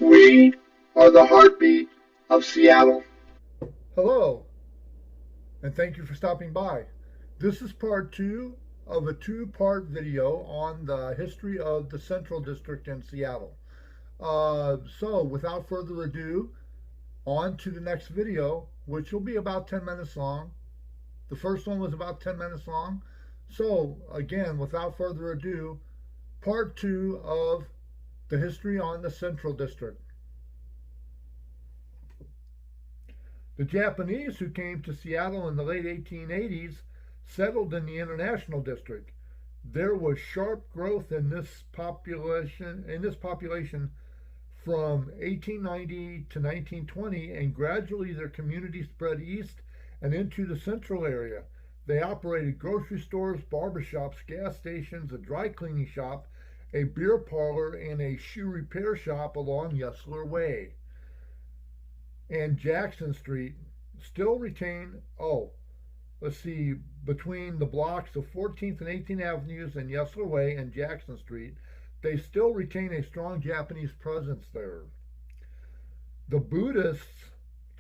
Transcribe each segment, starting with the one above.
We are the heartbeat of Seattle. Hello, and thank you for stopping by. This is part two of a two-part video on the history of the Central District in Seattle. So, without further ado, on to the next video, which will be about 10 minutes long. The first one was about 10 minutes long. So, again, without further ado, part two of the history on the Central District. The Japanese who came to Seattle in the late 1880s settled in the International District. There was sharp growth in this population from 1890 to 1920, and gradually their community spread east and into the central area. They operated grocery stores, barbershops, gas stations, a dry cleaning shop, a beer parlor, and a shoe repair shop along Yesler Way and Jackson Street still retain, between the blocks of 14th and 18th Avenues and Yesler Way and Jackson Street, they still retain a strong Japanese presence there. The Buddhist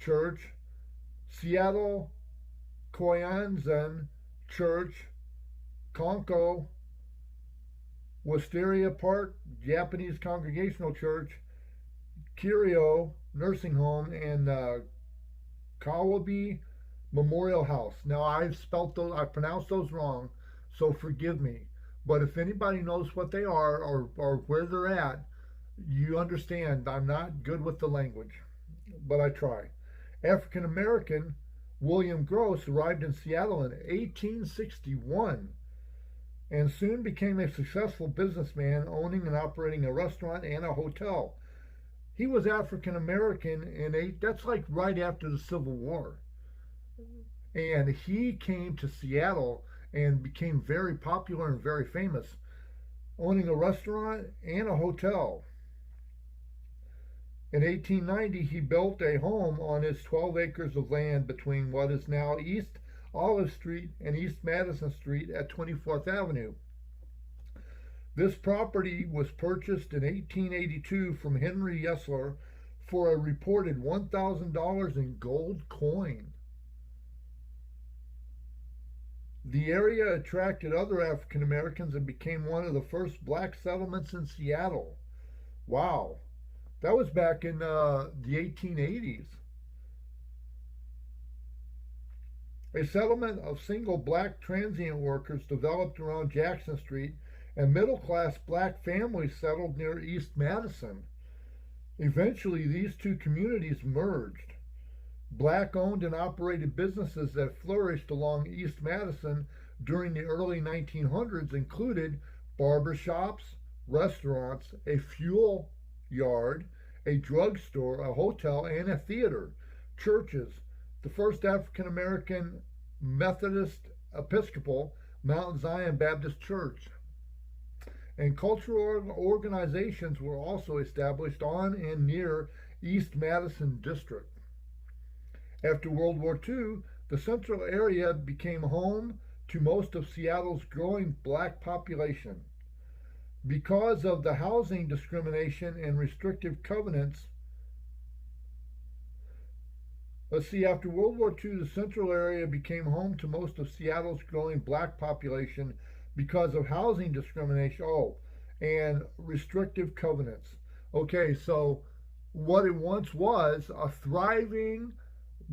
church, Seattle Koyanzen Church, Konko, Wisteria Park Japanese Congregational Church, Kirio Nursing Home, and Kawabe Memorial House. Now I pronounced those wrong, so forgive me. But if anybody knows what they are or where they're at, you understand I'm not good with the language, but I try. African American William Gross arrived in Seattle in 1861 and soon became a successful businessman, owning and operating a restaurant and a hotel. He was African American that's like right after the Civil War. And he came to Seattle and became very popular and very famous, owning a restaurant and a hotel. In 1890, he built a home on his 12 acres of land between what is now East Olive Street and East Madison Street at 24th Avenue. This property was purchased in 1882 from Henry Yesler for a reported $1,000 in gold coin. The area attracted other African Americans and became one of the first black settlements in Seattle. Wow, that was back in the 1880s. A settlement of single black transient workers developed around Jackson Street, and middle-class black families settled near East Madison. Eventually, these two communities merged. Black-owned and operated businesses that flourished along East Madison during the early 1900s included barbershops, restaurants, a fuel yard, a drugstore, a hotel, and a theater, churches, the first African-American Methodist Episcopal Mount Zion Baptist Church, and cultural organizations were also established on and near East Madison District. After World War II, the central area became home to most of Seattle's growing black population. Because of the housing discrimination and restrictive covenants, after World War II, the central area became home to most of Seattle's growing black population because of housing discrimination, and restrictive covenants. Okay, so what it once was a thriving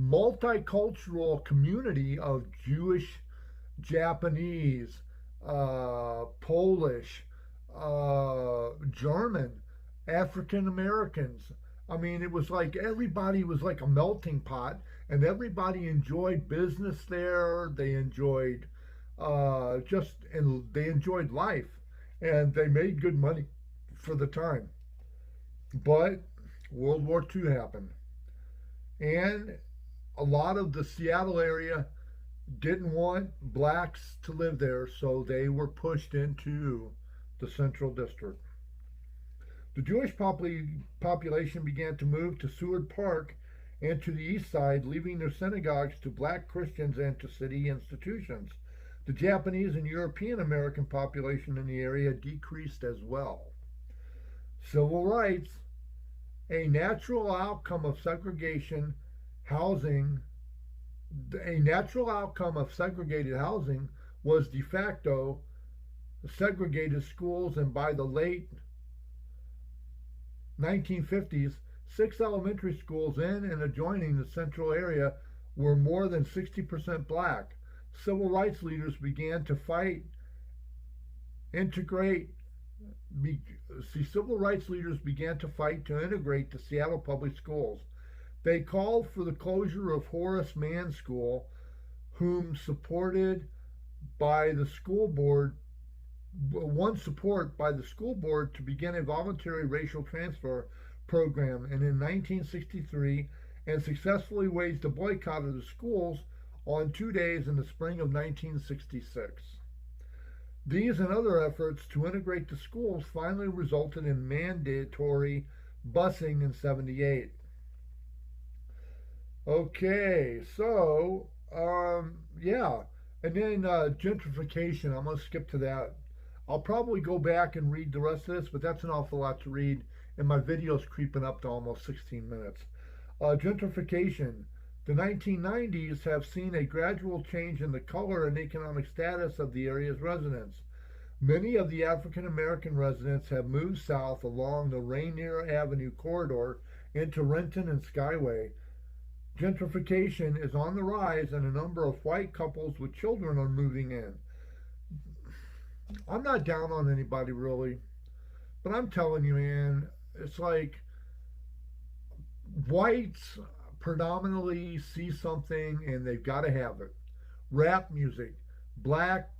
multicultural community of Jewish, Japanese, Polish, German, African Americans. I mean, it was like everybody was like a melting pot, and everybody enjoyed business there. They enjoyed they enjoyed life, and they made good money for the time. But World War II happened, and a lot of the Seattle area didn't want blacks to live there, so they were pushed into the Central District. The Jewish population began to move to Seward Park and to the east side, leaving their synagogues to black Christians and to city institutions. The Japanese and European American population in the area decreased as well. Civil rights. A natural outcome of segregation housing, a natural outcome of segregated housing was de facto segregated schools, and by the late 1950s, 6 elementary schools in and adjoining the central area were more than 60% black. Civil rights leaders began to civil rights leaders began to fight to integrate the Seattle public schools. They called for the closure of Horace Mann School, whom supported by the school board, won support by the school board to begin a voluntary racial transfer program, and in 1963, and successfully waged a boycott of the schools on 2 days in the spring of 1966. These and other efforts to integrate the schools finally resulted in mandatory busing in 78. Okay, so, yeah. And then gentrification, I'm going to skip to that. I'll probably go back and read the rest of this, but that's an awful lot to read, and my video's creeping up to almost 16 minutes. Gentrification. The 1990s have seen a gradual change in the color and economic status of the area's residents. Many of the African American residents have moved south along the Rainier Avenue corridor into Renton and Skyway. Gentrification is on the rise, and a number of white couples with children are moving in. I'm not down on anybody really, but I'm telling you, man, it's like whites predominantly see something and they've got to have it. Rap music. Black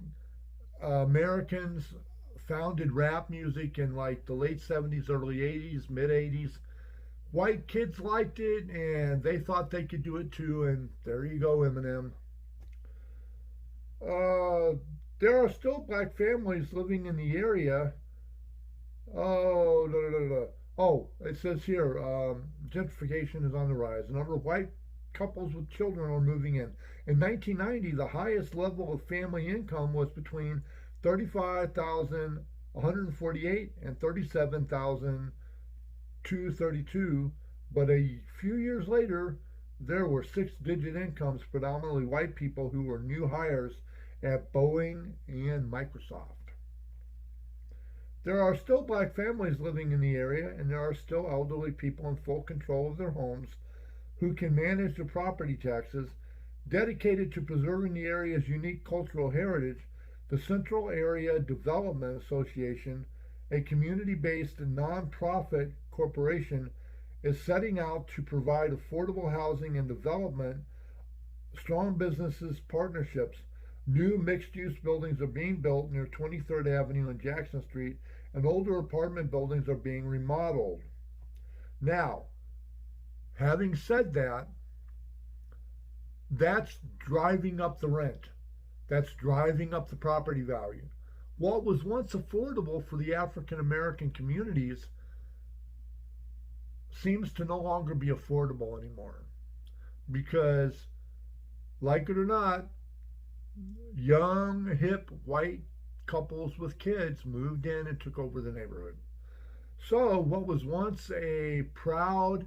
Americans founded rap music in like the late 70s, early 80s, mid 80s. White kids liked it and they thought they could do it too, and there you go, Eminem. There are still black families living in the area. Oh, it says here, gentrification is on the rise. A number of white couples with children are moving in. In 1990, the highest level of family income was between $35,148 and $37,232, but a few years later, there were 6-digit incomes, predominantly white people, who were new hires at Boeing and Microsoft. There are still black families living in the area, and there are still elderly people in full control of their homes who can manage their property taxes. Dedicated to preserving the area's unique cultural heritage, the Central Area Development Association, a community-based non-profit corporation, is setting out to provide affordable housing and development, strong businesses, partnerships. New mixed-use buildings are being built near 23rd Avenue and Jackson Street, and older apartment buildings are being remodeled. Now, having said that, that's driving up the rent. That's driving up the property value. What was once affordable for the African American communities seems to no longer be affordable anymore. Because, like it or not, young, hip, white couples with kids moved in and took over the neighborhood. So what was once a proud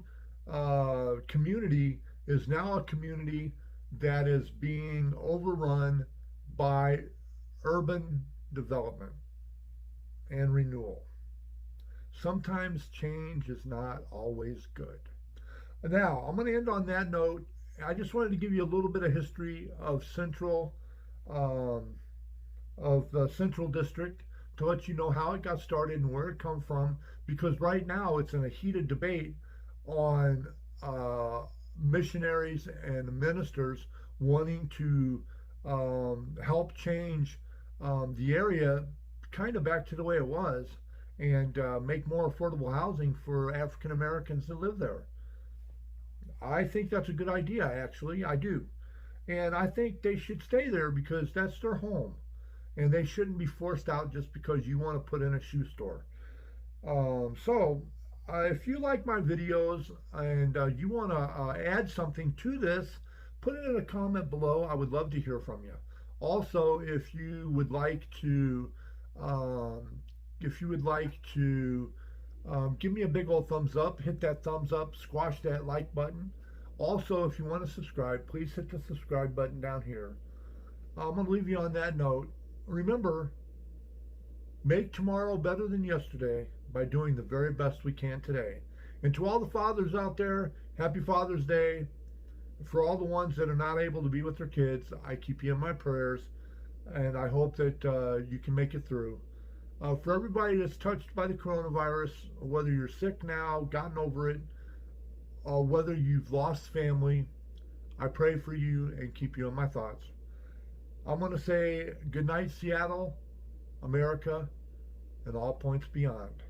community is now a community that is being overrun by urban development and renewal. Sometimes change is not always good. Now, I'm going to end on that note. I just wanted to give you a little bit of history of the Central District, to let you know how it got started and where it come from, because right now it's in a heated debate on missionaries and ministers wanting to help change the area kind of back to the way it was, and make more affordable housing for African Americans that live there. I think that's a good idea, actually. I do. And I think they should stay there because that's their home. And they shouldn't be forced out just because you want to put in a shoe store. If you like my videos and you want to add something to this, put it in a comment below. I would love to hear from you. Also, if you would like to Give me a big old thumbs up. Hit that thumbs up. Squash that like button. Also, if you want to subscribe, please hit the subscribe button down here. I'm going to leave you on that note. Remember, make tomorrow better than yesterday by doing the very best we can today. And to all the fathers out there, happy Father's Day. For all the ones that are not able to be with their kids, I keep you in my prayers, and I hope that you can make it through. For everybody that's touched by the coronavirus, whether you're sick now, gotten over it, or whether you've lost family, I pray for you and keep you in my thoughts. I'm going to say good night, Seattle, America, and all points beyond.